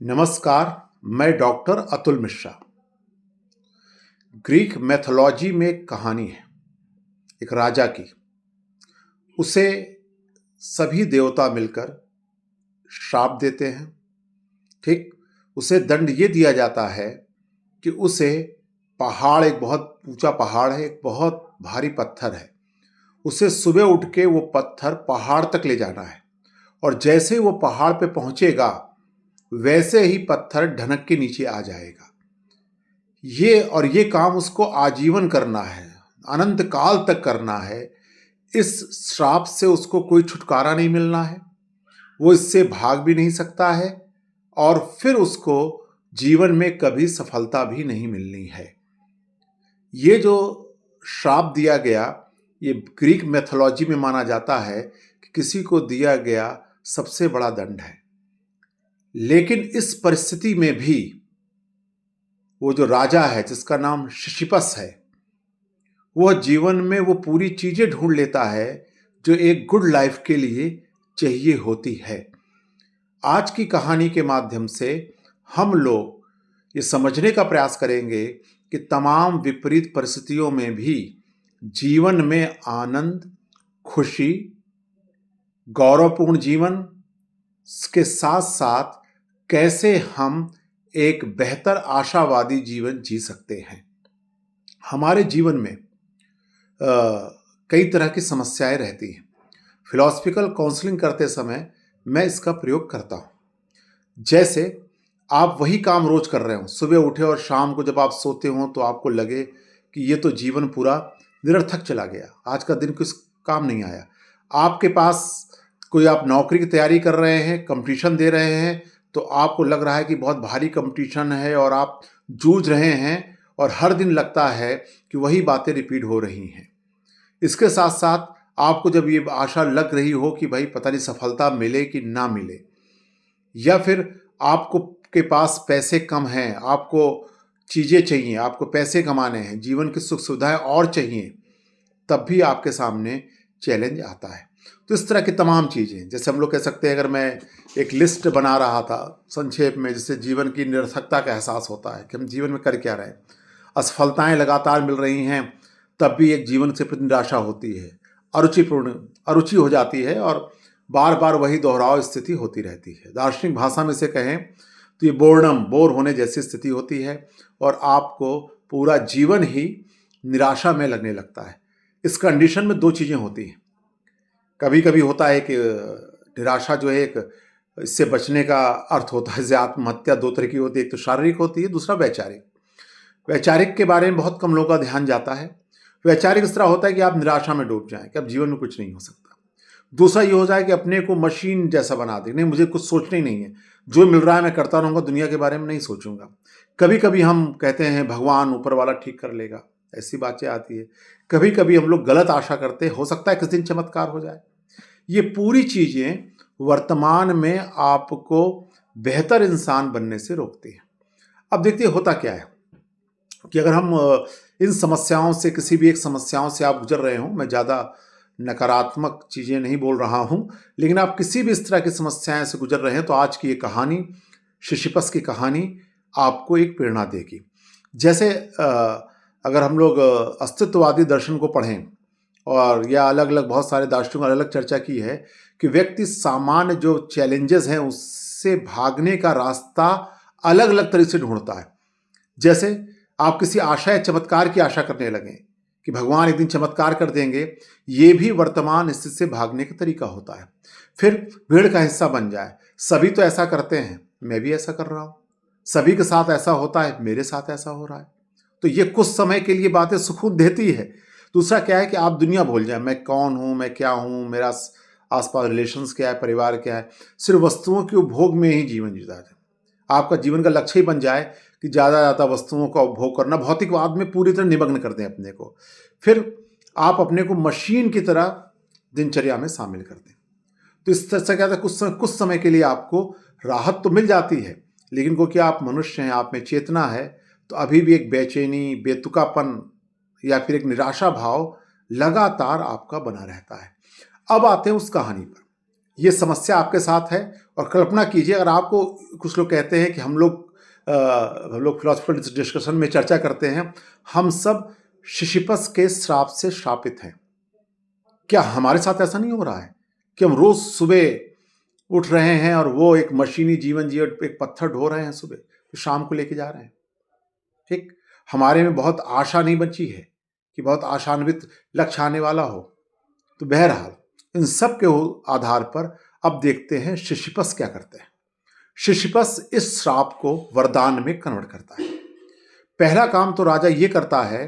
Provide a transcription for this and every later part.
नमस्कार। मैं doctor Atul Mishra. Greek mythology में एक कहानी है, एक राजा की। उसे सभी देवता मिलकर श्राप देते हैं। ठीक, उसे दंड ये दिया जाता है कि उसे पहाड़, एक बहुत ऊंचा पहाड़ है, एक बहुत भारी पत्थर है, उसे सुबह उठ के वो पत्थर पहाड़ तक ले जाना है। और जैसे ही वो पहाड़ पे पहुंचेगा वैसे ही पत्थर ढनक के नीचे आ जाएगा। ये काम उसको आजीवन करना है, अनंत काल तक करना है। इस श्राप से उसको कोई छुटकारा नहीं मिलना है, वो इससे भाग भी नहीं सकता है और फिर उसको जीवन में कभी सफलता भी नहीं मिलनी है। ये जो श्राप दिया गया, ये ग्रीक मैथोलॉजी में माना जाता है कि किसी को दिया गया सबसे बड़ा दंड है। लेकिन इस परिस्थिति में भी वो जो राजा है, जिसका नाम सिसिफस है, वह जीवन में वो पूरी चीजें ढूंढ लेता है जो एक गुड लाइफ के लिए चाहिए होती है। आज की कहानी के माध्यम से हम लोग ये समझने का प्रयास करेंगे कि तमाम विपरीत परिस्थितियों में भी जीवन में आनंद, खुशी, गौरवपूर्ण जीवन के साथ साथ कैसे हम एक बेहतर आशावादी जीवन जी सकते हैं। हमारे जीवन में कई तरह की समस्याएं रहती हैं। फिलॉसफिकल काउंसलिंग करते समय मैं इसका प्रयोग करता हूं। जैसे आप वही काम रोज कर रहे हो, सुबह उठे और शाम को जब आप सोते हो तो आपको लगे कि ये तो जीवन पूरा निरर्थक चला गया, आज का दिन कुछ काम नहीं आया। आपके पास कोई, आप नौकरी की तैयारी कर रहे हैं, कंपटीशन दे रहे हैं, तो आपको लग रहा है कि बहुत भारी कंपटीशन है और आप जूझ रहे हैं और हर दिन लगता है कि वही बातें रिपीट हो रही हैं। इसके साथ साथ आपको जब ये आशा लग रही हो कि भाई पता नहीं सफलता मिले कि ना मिले, या फिर आपको के पास पैसे कम हैं, आपको चीज़ें चाहिए, आपको पैसे कमाने हैं, जीवन की सुख सुविधाएं और चाहिए, तब भी आपके सामने चैलेंज आता है। तो इस तरह की तमाम चीज़ें, जैसे हम लोग कह सकते हैं, अगर मैं एक लिस्ट बना रहा था संक्षेप में, जिससे जीवन की निरर्थकता का एहसास होता है कि हम जीवन में कर क्या रहे हैं। असफलताएं लगातार मिल रही हैं, तब भी एक जीवन से प्रति निराशा होती है, अरुचि हो जाती है और बार बार वही दोहराव स्थिति होती रहती है। दार्शनिक भाषा में से कहें तो ये बोर होने जैसी स्थिति होती है और आपको पूरा जीवन ही निराशा में लगने लगता है। इस कंडीशन में दो चीज़ें होती हैं। कभी कभी होता है कि निराशा जो है, एक इससे बचने का अर्थ होता है, जैसे आत्महत्या दो तरह की होती है, एक तो शारीरिक होती है, दूसरा वैचारिक। वैचारिक के बारे में बहुत कम लोगों का ध्यान जाता है। वैचारिक इस तरह होता है कि आप निराशा में डूब जाएं कि अब जीवन में कुछ नहीं हो सकता। दूसरा ये हो जाए कि अपने को मशीन जैसा बना दे, नहीं मुझे कुछ सोचना ही नहीं है, जो मिल रहा है मैं करता रहूँगा, दुनिया के बारे में नहीं सोचूंगा। कभी कभी हम कहते हैं भगवान ऊपर वाला ठीक कर लेगा, ऐसी बातें आती है। कभी कभी हम लोग गलत आशा करते हैं, हो सकता है किस दिन चमत्कार हो जाए। ये पूरी चीज़ें वर्तमान में आपको बेहतर इंसान बनने से रोकती हैं। अब देखिए होता क्या है कि अगर हम इन समस्याओं से, किसी भी एक समस्याओं से आप गुजर रहे हो, मैं ज़्यादा नकारात्मक चीज़ें नहीं बोल रहा हूँ, लेकिन आप किसी भी इस तरह की समस्याएं से गुजर रहे हैं, तो आज की ये कहानी, सिसिफस की कहानी, आपको एक प्रेरणा देगी। जैसे अगर हम लोग अस्तित्ववादी दर्शन को पढ़ें, और या अलग अलग बहुत सारे दार्शनिकों ने अलग चर्चा की है कि व्यक्ति सामान्य जो चैलेंजेस हैं उससे भागने का रास्ता अलग अलग तरीके से ढूंढता है। जैसे आप किसी आशा या चमत्कार की आशा करने लगें कि भगवान एक दिन चमत्कार कर देंगे, ये भी वर्तमान स्थिति से भागने का तरीका होता है। फिर भीड़ का हिस्सा बन जाए, सभी तो ऐसा करते हैं, मैं भी ऐसा कर रहा हूँ, सभी के साथ ऐसा होता है, मेरे साथ ऐसा हो रहा है। तो ये कुछ समय के लिए बातें सुकून देती है। दूसरा क्या है कि आप दुनिया भूल जाए, मैं कौन हूँ, मैं क्या हूँ, मेरा आसपास रिलेशंस क्या है, परिवार क्या है, सिर्फ वस्तुओं के उपभोग में ही जीवन जीता है। आपका जीवन का लक्ष्य ही बन जाए कि ज़्यादा वस्तुओं का उपभोग करना, भौतिकवाद में पूरी तरह निमग्न कर दें अपने को। फिर आप अपने को मशीन की तरह दिनचर्या में शामिल कर दें। तो इस तरह से क्या होता है, कुछ समय के लिए आपको राहत तो मिल जाती है, लेकिन क्योंकि आप मनुष्य हैं, आप में चेतना है, तो अभी भी एक बेचैनी, बेतुकापन या फिर एक निराशा भाव लगातार आपका बना रहता है। अब आते हैं उस कहानी पर। यह समस्या आपके साथ है और कल्पना कीजिए, अगर आपको कुछ लोग कहते हैं कि हम लोग फिलोसफिकल डिस्कशन में चर्चा करते हैं, हम सब सिसिफस के श्राप से श्रापित हैं। क्या हमारे साथ ऐसा नहीं हो रहा है कि हम रोज सुबह उठ रहे हैं और वो एक मशीनी जीवन जिए, एक पत्थर ढो रहे हैं सुबह, तो शाम को लेके जा रहे हैं। ठीक, हमारे में बहुत आशा नहीं बची है कि बहुत आशान्वित लक्ष्य आने वाला हो। तो बहरहाल इन सब के आधार पर अब देखते हैं सिसिफस क्या करते हैं। सिसिफस इस श्राप को वरदान में कन्वर्ट करता है। पहला काम तो राजा ये करता है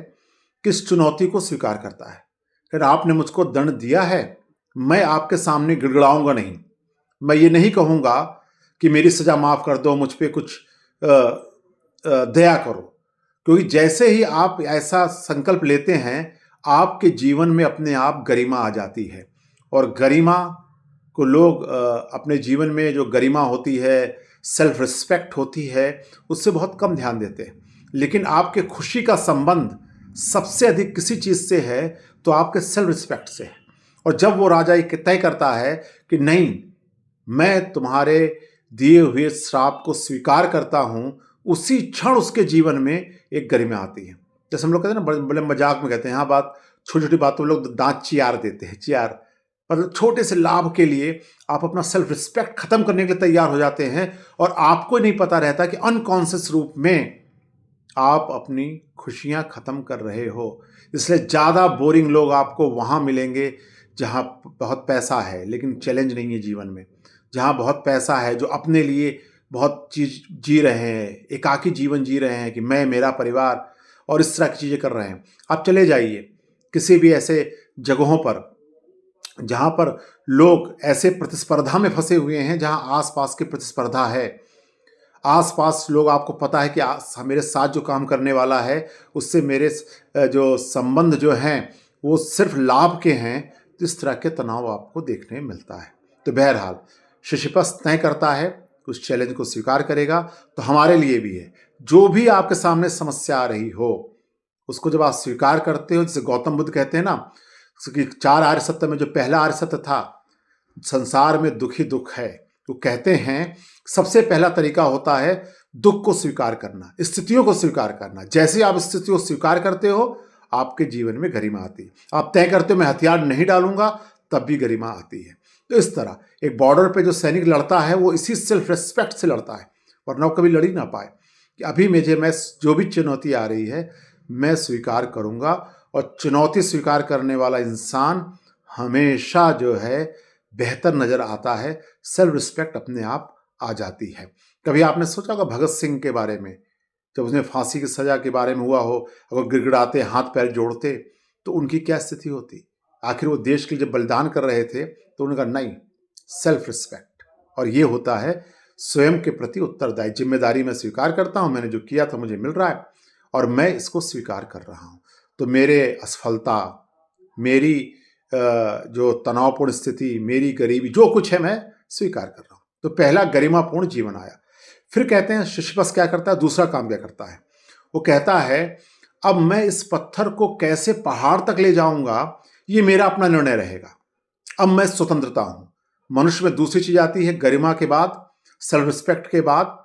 कि इस चुनौती को स्वीकार करता है। फिर आपने मुझको दंड दिया है, मैं आपके सामने गिड़गिड़ाऊंगा नहीं। मैं ये नहीं कहूंगा कि मेरी सजा माफ कर दो, मुझ पे कुछ दया करो, क्योंकि जैसे ही आप ऐसा संकल्प लेते हैं, आपके जीवन में अपने आप गरिमा आ जाती है। और गरिमा को लोग अपने जीवन में जो गरिमा होती है, सेल्फ रिस्पेक्ट होती है, उससे बहुत कम ध्यान देते हैं। लेकिन आपके खुशी का संबंध सबसे अधिक किसी चीज़ से है तो आपके सेल्फ रिस्पेक्ट से है। और जब वो राजा ये तय करता है कि नहीं, मैं तुम्हारे दिए हुए श्राप को स्वीकार करता हूँ, उसी क्षण उसके जीवन में एक गरिमा आती है। जैसे हम लोग कहते हैं ना, बड़े बड़े मजाक में कहते हैं, यहाँ बात छोटी छोटी बातों में लोग दांत चियार देते हैं, चियार मतलब छोटे से लाभ के लिए आप अपना सेल्फ रिस्पेक्ट खत्म करने के लिए तैयार हो जाते हैं, और आपको नहीं पता रहता कि अनकॉन्शियस रूप में आप अपनी खुशियां खत्म कर रहे हो। इसलिए ज़्यादा बोरिंग लोग आपको वहाँ मिलेंगे जहाँ बहुत पैसा है लेकिन चैलेंज नहीं है जीवन में, जहाँ बहुत पैसा है, जो अपने लिए बहुत चीज़ जी रहे हैं, एकाकी जीवन जी रहे हैं कि मैं, मेरा परिवार और इस तरह की चीज़ें कर रहे हैं। आप चले जाइए किसी भी ऐसे जगहों पर जहाँ पर लोग ऐसे प्रतिस्पर्धा में फंसे हुए हैं, जहाँ आसपास की प्रतिस्पर्धा है, आसपास लोग, आपको पता है कि मेरे साथ जो काम करने वाला है उससे मेरे जो संबंध जो हैं वो सिर्फ लाभ के हैं, तो इस तरह के तनाव आपको देखने मिलता है। तो बहरहाल सिसिफस तय करता है उस चैलेंज को स्वीकार करेगा। तो हमारे लिए भी है, जो भी आपके सामने समस्या आ रही हो उसको जब आप स्वीकार करते हो, जैसे गौतम बुद्ध कहते हैं ना कि 4 आर्य सत्य में जो पहला आर्य सत्य था, संसार में दुख ही दुख है, तो कहते हैं सबसे पहला तरीका होता है दुख को स्वीकार करना, स्थितियों को स्वीकार करना। जैसे आप स्थितियों को स्वीकार करते हो, आपके जीवन में गरिमा आती है। आप तय करते हो मैं हथियार नहीं डालूंगा, तब भी गरिमा आती है। तो इस तरह एक बॉर्डर पे जो सैनिक लड़ता है वो इसी सेल्फ रिस्पेक्ट से लड़ता है, वरना वो कभी लड़ ही ना पाए कि अभी मुझे, मैं जो भी चुनौती आ रही है मैं स्वीकार करूंगा। और चुनौती स्वीकार करने वाला इंसान हमेशा जो है बेहतर नजर आता है, सेल्फ रिस्पेक्ट अपने आप आ जाती है। कभी आपने सोचा होगा भगत सिंह के बारे में, जब उसने फांसी की सजा के बारे में हुआ हो, अगर गिड़गिड़ाते, हाथ पैर जोड़ते, तो उनकी क्या स्थिति होती। आखिर वो देश के लिए जब बलिदान कर रहे थे तो उन्होंने कहा नहीं, सेल्फ रिस्पेक्ट। और ये होता है स्वयं के प्रति उत्तरदायी, जिम्मेदारी मैं स्वीकार करता हूँ, मैंने जो किया था मुझे मिल रहा है और मैं इसको स्वीकार कर रहा हूँ। तो मेरे असफलता, मेरी जो तनावपूर्ण स्थिति, मेरी गरीबी, जो कुछ है मैं स्वीकार कर रहा हूँ। तो पहला गरिमापूर्ण जीवन आया। फिर कहते हैं सिसिफस क्या करता है, दूसरा काम क्या करता है, वो कहता है अब मैं इस पत्थर को कैसे पहाड़ तक ले जाऊंगा, ये मेरा अपना निर्णय रहेगा। अब मैं स्वतंत्रता हूं। मनुष्य में दूसरी चीज आती है गरिमा के बाद, सेल्फ रिस्पेक्ट के बाद,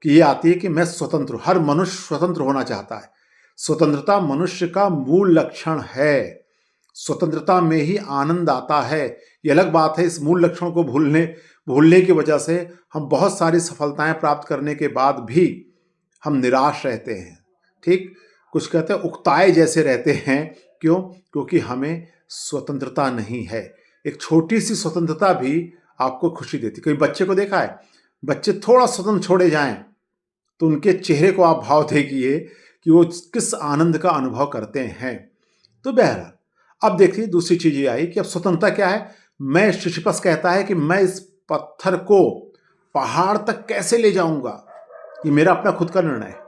कि ये आती है कि मैं स्वतंत्र हूं। हर मनुष्य स्वतंत्र होना चाहता है। स्वतंत्रता मनुष्य का मूल लक्षण है। स्वतंत्रता में ही आनंद आता है। ये अलग बात है इस मूल लक्षण को भूलने की वजह से हम बहुत सारी सफलताएं प्राप्त करने के बाद भी हम निराश रहते हैं। ठीक, कुछ कहते हैं उकताए जैसे रहते हैं। क्यों? क्योंकि हमें स्वतंत्रता नहीं है। एक छोटी सी स्वतंत्रता भी आपको खुशी देती। कोई बच्चे को देखा है, बच्चे थोड़ा स्वतंत्र छोड़े जाएं तो उनके चेहरे को आप भाव देखिए कि वो किस आनंद का अनुभव करते हैं। तो बहरहाल अब देखिए दूसरी चीज ये आई कि अब स्वतंत्रता क्या है। मैं, सिसिफस कहता है कि मैं इस पत्थर को पहाड़ तक कैसे ले जाऊंगा, ये मेरा अपना खुद का निर्णय है।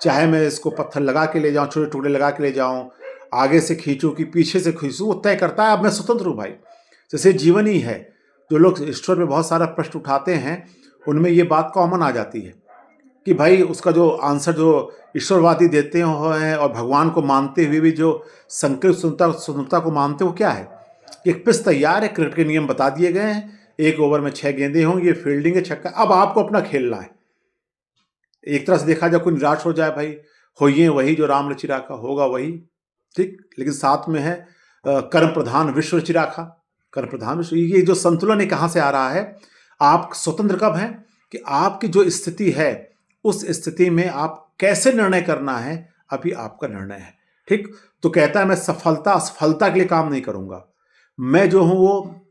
चाहे मैं इसको पत्थर लगा के ले जाऊं, छोटे टुकड़े लगा के ले जाऊं, आगे से खींचूं कि पीछे से खींचूं, वो तय करता है। अब मैं स्वतंत्र हूं भाई। जैसे जीवन ही है। जो लोग ईश्वर में बहुत सारा प्रश्न उठाते हैं उनमें ये बात कॉमन आ जाती है कि भाई उसका जो आंसर जो ईश्वरवादी देते हैं और भगवान को मानते हुए भी जो संकल्प स्वतंत्रता को मानते हो, क्या है कि एक पिच तैयार है, क्रिकेट के नियम बता दिए गए हैं, 1 ओवर में 6 गेंदें होंगी, फील्डिंग है, छक्का। अब आपको अपना खेलना है। एक तरह से देखा जाए, कोई निराश हो जाए, भाई होइए वही जो राम रुचि राखा, होगा वही, ठीक। लेकिन साथ में है कर्म प्रधान विश्व रुचि राखा, कर्म प्रधान विश्व। ये जो संतुलन है कहाँ से आ रहा है? आप स्वतंत्र कब हैं कि आपकी जो स्थिति है उस स्थिति में आप कैसे निर्णय करना है, अभी आपका निर्णय है, ठीक। तो कहता है मैं सफलता असफलता के लिए काम नहीं करूंगा, मैं जो हूं वो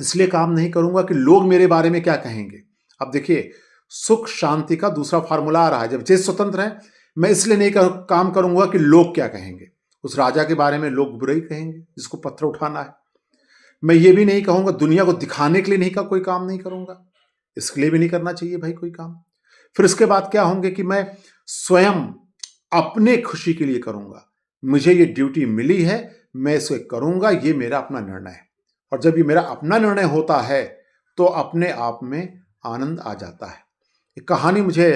इसलिए काम नहीं करूंगा कि लोग मेरे बारे में क्या कहेंगे। अब देखिए, सुख शांति का दूसरा फार्मूला आ रहा है। जब चेत स्वतंत्र है, मैं इसलिए नहीं काम करूंगा कि लोग क्या कहेंगे। उस राजा के बारे में लोग बुरा ही कहेंगे जिसको पत्थर उठाना है। मैं ये भी नहीं कहूंगा, दुनिया को दिखाने के लिए नहीं का कोई काम नहीं करूंगा, इसके लिए भी नहीं करना चाहिए भाई कोई काम। फिर इसके बाद क्या होंगे कि मैं स्वयं अपने खुशी के लिए करूंगा, मुझे ये ड्यूटी मिली है, मैं इसे करूंगा, ये मेरा अपना निर्णय है। और जब ये मेरा अपना निर्णय होता है तो अपने आप में आनंद आ जाता है। एक कहानी मुझे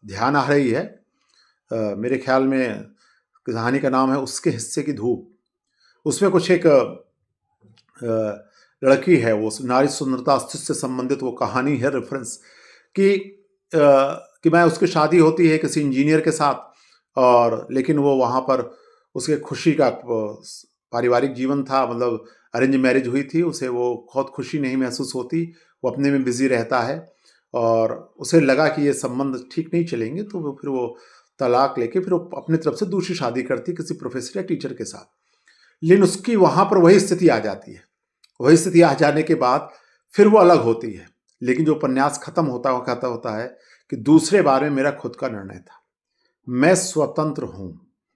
ध्यान आ रही है, मेरे ख्याल में कहानी का नाम है उसके हिस्से की धूप। उसमें कुछ एक लड़की है, वो नारी सुंदरता अस्तित्व से संबंधित वो कहानी है, रेफरेंस कि मैं उसकी शादी होती है किसी इंजीनियर के साथ, और लेकिन वो वहाँ पर उसके खुशी का पारिवारिक जीवन था, मतलब अरेंज मैरिज हुई थी, उसे वो बहुत खुशी नहीं महसूस होती, वो अपने में बिजी रहता है, और उसे लगा कि ये संबंध ठीक नहीं चलेंगे, तो वो फिर वो तलाक लेके फिर वो अपनी तरफ से दूसरी शादी करती किसी प्रोफेसर या टीचर के साथ। लेकिन उसकी वहाँ पर वही स्थिति आ जाती है। वही स्थिति आ जाने के बाद फिर वो अलग होती है। लेकिन जो उपन्यास खत्म होता है कि दूसरे बारे में मेरा खुद का निर्णय था, मैं स्वतंत्र हूं।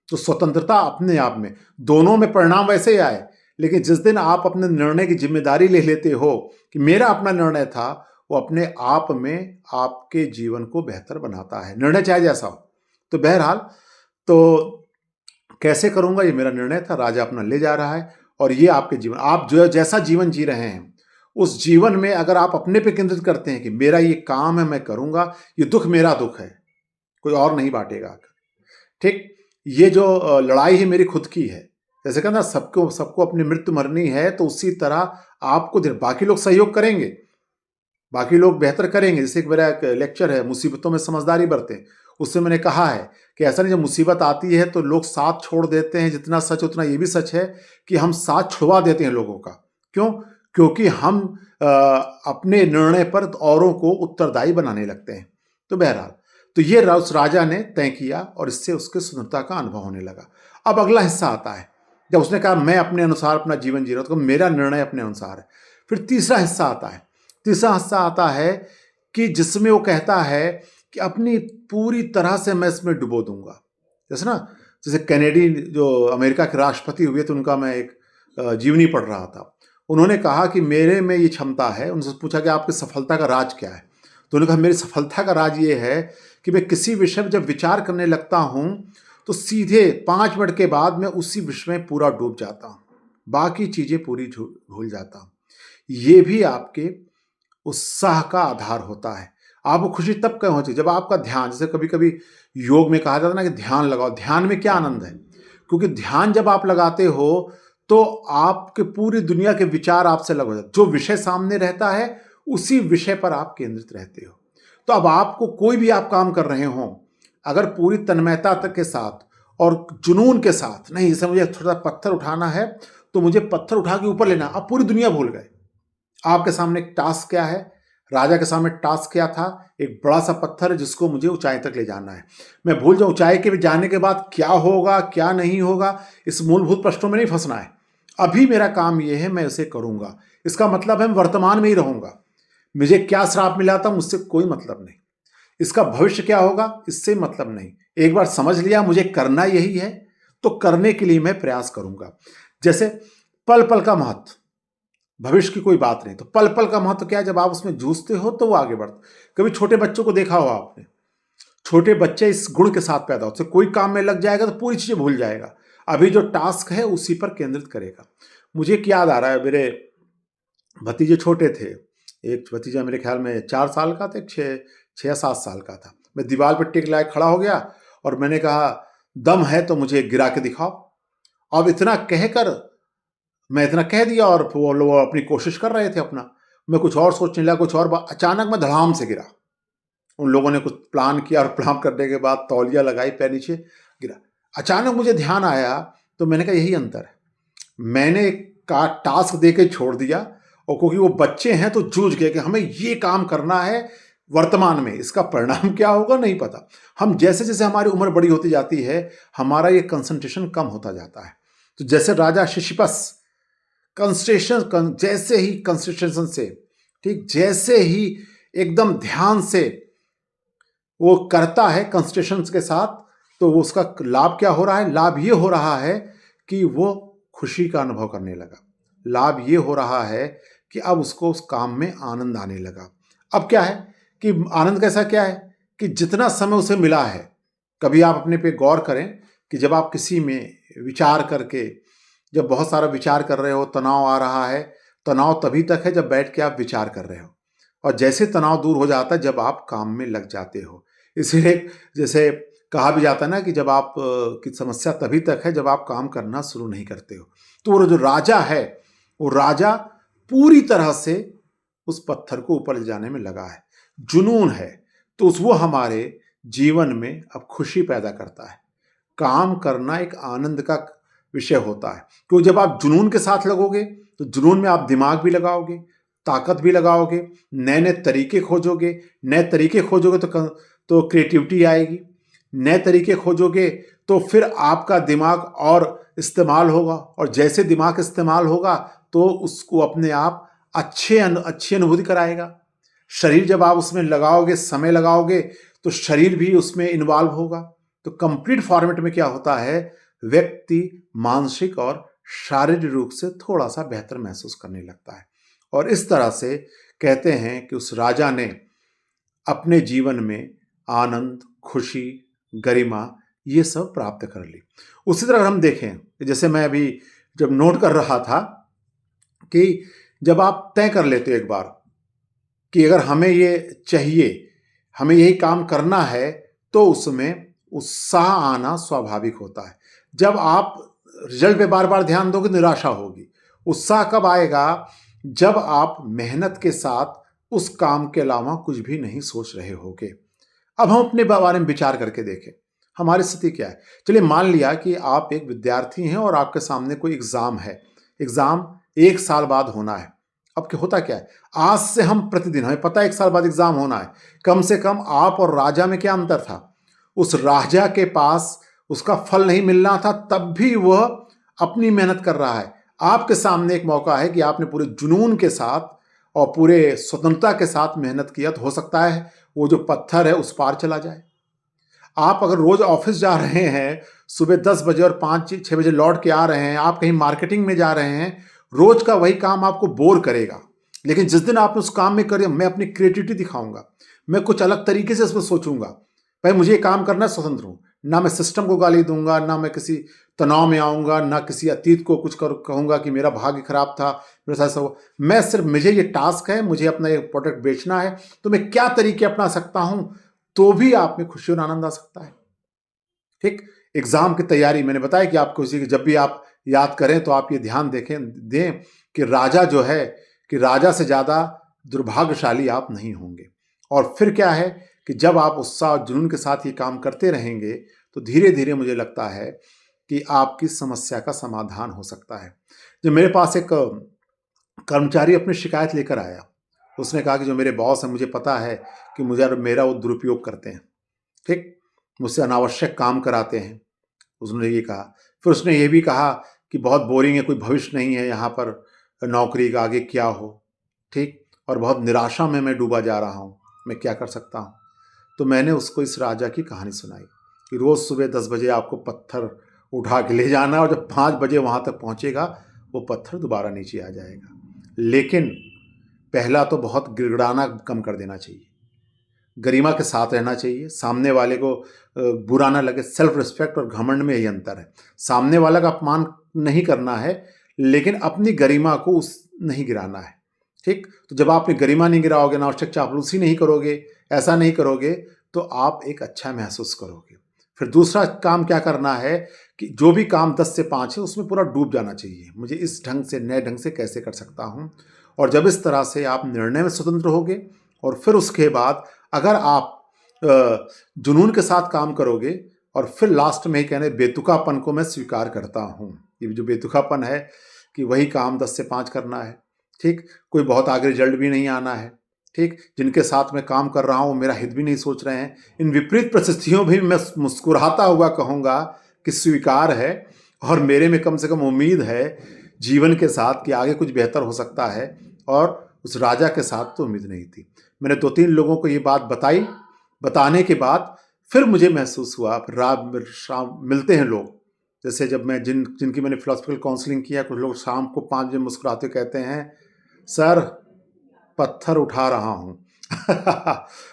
तो स्वतंत्रता अपने आप में, दोनों में परिणाम वैसे ही आए, लेकिन जिस दिन आप अपने निर्णय की जिम्मेदारी ले लेते हो कि मेरा अपना निर्णय था, वो अपने आप में आपके जीवन को बेहतर बनाता है, निर्णय चाहे जैसा हो। तो बहरहाल, तो कैसे करूंगा, ये मेरा निर्णय था, राजा अपना ले जा रहा है, और ये आपके जीवन, आप जो जैसा जीवन जी रहे हैं उस जीवन में अगर आप अपने पे केंद्रित करते हैं कि मेरा ये काम है, मैं करूंगा, ये दुख मेरा दुख है, कोई और नहीं बांटेगा, ठीक। ये जो लड़ाई है मेरी खुद की है। जैसे कहना सबको सबको अपनी मृत्यु मरनी है, तो उसी तरह आपको बाकी लोग सहयोग करेंगे, बाकी लोग बेहतर करेंगे। जैसे मेरा एक लेक्चर है, मुसीबतों में समझदारी बरतें, उससे मैंने कहा है कि ऐसा नहीं, जब मुसीबत आती है तो लोग साथ छोड़ देते हैं, जितना सच उतना ये भी सच है कि हम साथ छुड़वा देते हैं लोगों का। क्यों? क्योंकि हम अपने निर्णय पर औरों को उत्तरदायी बनाने लगते हैं। तो बहरहाल, तो ये उस राजा ने तय किया, और इससे उसके स्वतंत्रता का अनुभव होने लगा। अब अगला हिस्सा आता है, जब उसने कहा मैं अपने अनुसार अपना जीवन जी रहा हूं, तो मेरा निर्णय अपने अनुसार है। फिर तीसरा हिस्सा आता है। तीसरा हिस्सा आता है कि जिसमें वो कहता है कि अपनी पूरी तरह से मैं इसमें डुबो दूंगा। जैसे ना, जैसे कैनेडी जो अमेरिका के राष्ट्रपति हुए थे, उनका मैं एक जीवनी पढ़ रहा था। उन्होंने कहा कि मेरे में ये क्षमता है। उनसे पूछा कि आपकी सफलता का राज क्या है, तो उन्होंने कहा मेरी सफलता का राज ये है कि मैं किसी विषय में जब विचार करने लगता हूँ तो सीधे 5 मिनट के बाद मैं उसी विषय में पूरा डूब जाता हूँ, बाकी चीज़ें पूरी भूल जाता हूँ। ये भी आपके उत्साह का आधार होता है। आपको खुशी तब कहाँ होती है जब आपका ध्यान, जैसे कभी कभी योग में कहा जाता है ना कि ध्यान लगाओ। ध्यान में क्या आनंद है, क्योंकि ध्यान जब आप लगाते हो तो आपके पूरी दुनिया के विचार आपसे अलग हो जाते, जो विषय सामने रहता है उसी विषय पर आप केंद्रित रहते हो। तो अब आपको कोई भी आप काम कर रहे हो, अगर पूरी तन्मयता तक के साथ और जुनून के साथ, नहीं जैसे मुझे थोड़ा पत्थर उठाना है तो मुझे पत्थर उठा के ऊपर लेना, आप पूरी दुनिया भूल गए। आपके सामने एक टास्क क्या है, राजा के सामने टास्क क्या था, एक बड़ा सा पत्थर है जिसको मुझे ऊंचाई तक ले जाना है। मैं भूल जाऊं ऊंचाई के भी जाने के बाद क्या होगा क्या नहीं होगा, इस मूलभूत प्रश्नों में नहीं फंसना है। अभी मेरा काम यह है, मैं इसे करूंगा। इसका मतलब है मैं वर्तमान में ही रहूंगा। मुझे क्या श्राप मिला था मुझसे कोई मतलब नहीं, इसका भविष्य क्या होगा इससे मतलब नहीं। एक बार समझ लिया मुझे करना यही है, तो करने के लिए मैं प्रयास करूंगा। जैसे पल पल का महत्व, भविष्य की कोई बात नहीं, तो पल पल का महत्व क्या है, जब आप उसमें जूझते हो तो वो आगे बढ़ते। कभी छोटे बच्चों को देखा हो आपने, छोटे बच्चे इस गुण के साथ पैदा होते, कोई काम में लग जाएगा तो पूरी चीजें भूल जाएगा, अभी जो टास्क है उसी पर केंद्रित करेगा। मुझे एक याद आ रहा है, मेरे भतीजे छोटे थे। एक भतीजा मेरे ख्याल में 4 साल का था, एक 6 या 7 साल का था। मैं दीवार पर टिक लाए खड़ा हो गया और मैंने कहा दम है तो मुझे गिरा के दिखाओ। अब इतना कहकर मैं इतना कह दिया और वो लोग अपनी कोशिश कर रहे थे अपना। मैं कुछ और सोचने लगा, कुछ और अचानक मैं धड़ाम से गिरा। उन लोगों ने कुछ प्लान किया और प्लान करने के बाद तौलिया लगाई, पैर नीचे गिरा। अचानक मुझे ध्यान आया, तो मैंने कहा यही अंतर है। मैंने एक का टास्क दे के छोड़ दिया, और क्योंकि वो बच्चे हैं तो जूझ गए कि हमें ये काम करना है वर्तमान में, इसका परिणाम क्या होगा नहीं पता। हम जैसे जैसे हमारी उम्र बड़ी होती जाती है, हमारा ये कंसंट्रेशन कम होता जाता है। तो जैसे राजा शिशुपाल जैसे ही कंसंट्रेशन से, ठीक जैसे ही एकदम ध्यान से वो करता है कंसंट्रेशन के साथ, तो उसका लाभ क्या हो रहा है? लाभ ये हो रहा है कि वो खुशी का अनुभव करने लगा। लाभ ये हो रहा है कि अब उसको उस काम में आनंद आने लगा। अब क्या है कि आनंद कैसा क्या है कि जितना समय उसे मिला है, कभी आप अपने पे गौर करें कि जब आप किसी में विचार करके, जब बहुत सारा विचार कर रहे हो, तनाव आ रहा है, तनाव तभी तक है जब बैठ के आप विचार कर रहे हो, और जैसे तनाव दूर हो जाता है जब आप काम में लग जाते हो। इसीलिए जैसे कहा भी जाता है ना कि जब आप की समस्या तभी तक है जब आप काम करना शुरू नहीं करते हो। तो वो जो राजा है, वो राजा पूरी तरह से उस पत्थर को ऊपर ले जाने में लगा है, जुनून है। तो वो हमारे जीवन में अब खुशी पैदा करता है। काम करना एक आनंद का विषय होता है, क्योंकि जब आप जुनून के साथ लगोगे तो जुनून में आप दिमाग भी लगाओगे, ताकत भी लगाओगे, नए नए तरीके खोजोगे। नए तरीके खोजोगे तो क्रिएटिविटी आएगी। नए तरीके खोजोगे तो फिर आपका दिमाग और इस्तेमाल होगा, और जैसे दिमाग इस्तेमाल होगा तो उसको अपने आप अच्छी अनुभूति कराएगा। शरीर जब आप उसमें लगाओगे, समय लगाओगे, तो शरीर भी उसमें इन्वॉल्व होगा। तो कंप्लीट फॉर्मेट में क्या होता है, व्यक्ति मानसिक और शारीरिक रूप से थोड़ा सा बेहतर महसूस करने लगता है। और इस तरह से कहते हैं कि उस राजा ने अपने जीवन में आनंद, खुशी, गरिमा ये सब प्राप्त कर ली। उसी तरह हम देखें, जैसे मैं अभी जब नोट कर रहा था कि जब आप तय कर लेते हो एक बार कि अगर हमें ये चाहिए, हमें यही काम करना है, तो उसमें उत्साह आना स्वाभाविक होता है। जब आप रिजल्ट पे बार बार ध्यान दोगे निराशा होगी। उत्साह कब आएगा? जब आप मेहनत के साथ उस काम के अलावा कुछ भी नहीं सोच रहे होगे। अब हम अपने बारे में विचार करके देखें, हमारी स्थिति क्या है। चलिए मान लिया कि आप एक विद्यार्थी हैं और आपके सामने कोई एग्जाम है। एग्जाम 1 साल बाद होना है। अब क्या होता क्या है, आज से हम प्रतिदिन, हमें पता है 1 साल बाद एग्जाम होना है। कम से कम आप और राजा में क्या अंतर था? उस राजा के पास उसका फल नहीं मिलना था, तब भी वह अपनी मेहनत कर रहा है। आपके सामने एक मौका है कि आपने पूरे जुनून के साथ और पूरे स्वतंत्रता के साथ मेहनत किया, तो हो सकता है वो जो पत्थर है उस पार चला जाए। आप अगर रोज ऑफिस जा रहे हैं, सुबह 10 बजे और 5-6 बजे लौट के आ रहे हैं, आप कहीं मार्केटिंग में जा रहे हैं, रोज का वही काम आपको बोर करेगा। लेकिन जिस दिन आपने उस काम में करिए, मैं अपनी क्रिएटिविटी दिखाऊंगा, मैं कुछ अलग तरीके से इसमें सोचूंगा, भाई मुझे ये काम करना है, स्वतंत्र हूं, ना मैं सिस्टम को गाली दूंगा, ना मैं किसी तनाव में आऊंगा, ना किसी अतीत को कुछ कहूंगा कि मेरा भाग्य खराब था, मेरे साथ ऐसा हुआ। मैं सिर्फ, मुझे ये टास्क है, मुझे अपना ये प्रोडक्ट बेचना है, तो मैं क्या तरीके अपना सकता हूं, तो भी आप में खुशी और आनंद आ सकता है। ठीक, एग्जाम की तैयारी, मैंने बताया कि आपको जब भी आप याद करें तो आप ये ध्यान दें कि राजा जो है, कि राजा से ज्यादा दुर्भाग्यशाली आप नहीं होंगे। और फिर क्या है कि जब आप उत्साह और जुनून के साथ ये काम करते रहेंगे, तो धीरे धीरे मुझे लगता है कि आपकी समस्या का समाधान हो सकता है। जब मेरे पास एक कर्मचारी अपनी शिकायत लेकर आया, उसने कहा कि जो मेरे बॉस हैं, मुझे पता है कि मुझे मेरा वो दुरुपयोग करते हैं, ठीक, मुझसे अनावश्यक काम कराते हैं, उसने ये कहा। फिर उसने ये भी कहा कि बहुत बोरिंग है, कोई भविष्य नहीं है यहाँ पर, नौकरी का आगे क्या हो, ठीक, और बहुत निराशा में मैं डूबा जा रहा हूँ, मैं क्या कर सकता हूँ। तो मैंने उसको इस राजा की कहानी सुनाई कि रोज़ सुबह 10 बजे आपको पत्थर उठा के ले जाना है, और जब 5 बजे वहाँ तक पहुँचेगा वो पत्थर दोबारा नीचे आ जाएगा। लेकिन पहला तो बहुत गिड़गिड़ाना कम कर देना चाहिए, गरिमा के साथ रहना चाहिए, सामने वाले को बुरा ना लगे। सेल्फ रिस्पेक्ट और घमंड में यही अंतर है। सामने वाला का अपमान नहीं करना है, लेकिन अपनी गरिमा को नहीं गिराना है, ठीक। तो जब आप अपनी गरिमा नहीं गिराओगे, अनावश्यक चापलूसी नहीं करोगे, ऐसा नहीं करोगे, तो आप एक अच्छा महसूस करोगे। फिर दूसरा काम क्या करना है कि जो भी काम 10 से 5 है उसमें पूरा डूब जाना चाहिए। मुझे इस ढंग से, नए ढंग से कैसे कर सकता हूँ, और जब इस तरह से आप निर्णय में स्वतंत्र होगे और फिर उसके बाद अगर आप जुनून के साथ काम करोगे और फिर लास्ट में ही कहने बेतुकापन को मैं स्वीकार करता हूँ। ये जो बेतुकापन है कि वही काम 10 से 5 करना है, ठीक, कोई बहुत आगे रिजल्ट भी नहीं आना है, ठीक, जिनके साथ मैं काम कर रहा हूँ मेरा हित भी नहीं सोच रहे हैं, इन विपरीत परिस्थितियों में भी मैं मुस्कुराता हुआ कहूँगा कि स्वीकार है और मेरे में कम से कम उम्मीद है जीवन के साथ कि आगे कुछ बेहतर हो सकता है। और उस राजा के साथ तो उम्मीद नहीं थी। मैंने 2-3 लोगों को ये बात बताई, बताने के बाद फिर मुझे महसूस हुआ, रात शाम मिलते हैं लोग, जैसे जब मैं जिनकी मैंने फिलोसफिकल काउंसलिंग किया, कुछ लोग शाम को 5 बजे मुस्कुराते कहते हैं, सर पत्थर उठा रहा हूँ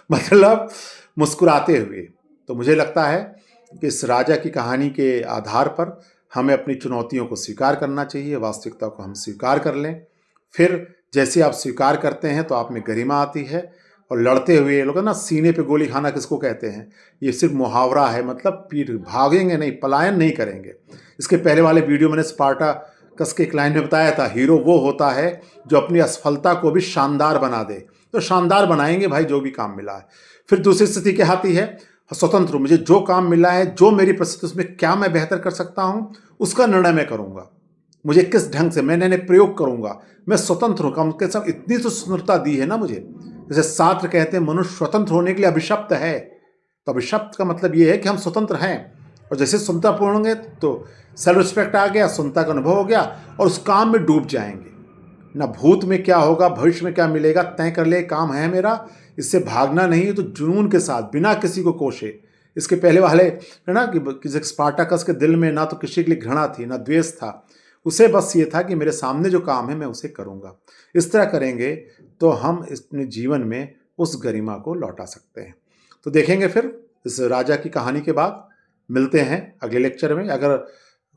मतलब मुस्कुराते हुए। तो मुझे लगता है कि इस राजा की कहानी के आधार पर हमें अपनी चुनौतियों को स्वीकार करना चाहिए, वास्तविकता को हम स्वीकार कर लें। फिर जैसे आप स्वीकार करते हैं तो आप में गरिमा आती है। और लड़ते हुए लोग ना, सीने पे गोली खाना किसको कहते हैं, ये सिर्फ मुहावरा है, मतलब पीठ भागेंगे नहीं, पलायन नहीं करेंगे। इसके पहले वाले वीडियो मैंने स्पार्टाकस के एक लाइन में बताया था, हीरो वो होता है जो अपनी असफलता को भी शानदार बना दे। तो शानदार बनाएंगे भाई जो भी काम मिला है। फिर दूसरी स्थिति क्या आती है, स्वतंत्र, मुझे जो काम मिला है, जो मेरी परिस्थिति उसमें क्या मैं बेहतर कर सकता हूँ उसका निर्णय मैं करूँगा, मुझे किस ढंग से मैंने प्रयोग करूँगा, मैं स्वतंत्र हूँ। कम के साथ इतनी तो स्वतंत्रता दी है ना मुझे। जैसे शास्त्र कहते हैं मनुष्य स्वतंत्र होने के लिए अभिशप्त है, तो अभिशप्त का मतलब ये है कि हम स्वतंत्र हैं। और जैसे स्वतंत्रपूर्ण होंगे तो सेल्फ रिस्पेक्ट आ गया, स्वतंत्रता का अनुभव हो गया और उस काम में डूब जाएंगे। ना भूत में क्या होगा, भविष्य में क्या मिलेगा, तय कर ले, काम है मेरा, इससे भागना नहीं है। तो जुनून के साथ, बिना किसी को कोशे। इसके पहले वाले है ना कि स्पार्टाकस के दिल में ना तो किसी के लिए घृणा थी ना द्वेष था, उसे बस ये था कि मेरे सामने जो काम है मैं उसे करूँगा। इस तरह करेंगे तो हम अपने जीवन में उस गरिमा को लौटा सकते हैं। तो देखेंगे फिर इस राजा की कहानी के बाद, मिलते हैं अगले लेक्चर में। अगर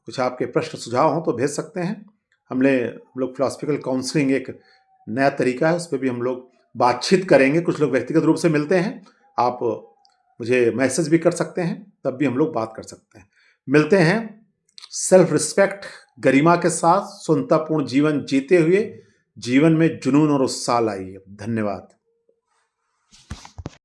कुछ आपके प्रश्न सुझाव हों तो भेज सकते हैं। हम लोग फिलोसफिकल काउंसलिंग एक नया तरीका है, उस पर भी हम लोग बातचीत करेंगे। कुछ लोग व्यक्तिगत रूप से मिलते हैं, आप मुझे मैसेज भी कर सकते हैं, तब भी हम लोग बात कर सकते हैं। मिलते हैं सेल्फ रिस्पेक्ट, गरिमा के साथ स्वतंत्रतापूर्ण जीवन जीते हुए। जीवन में जुनून और उत्साह लाइए। धन्यवाद।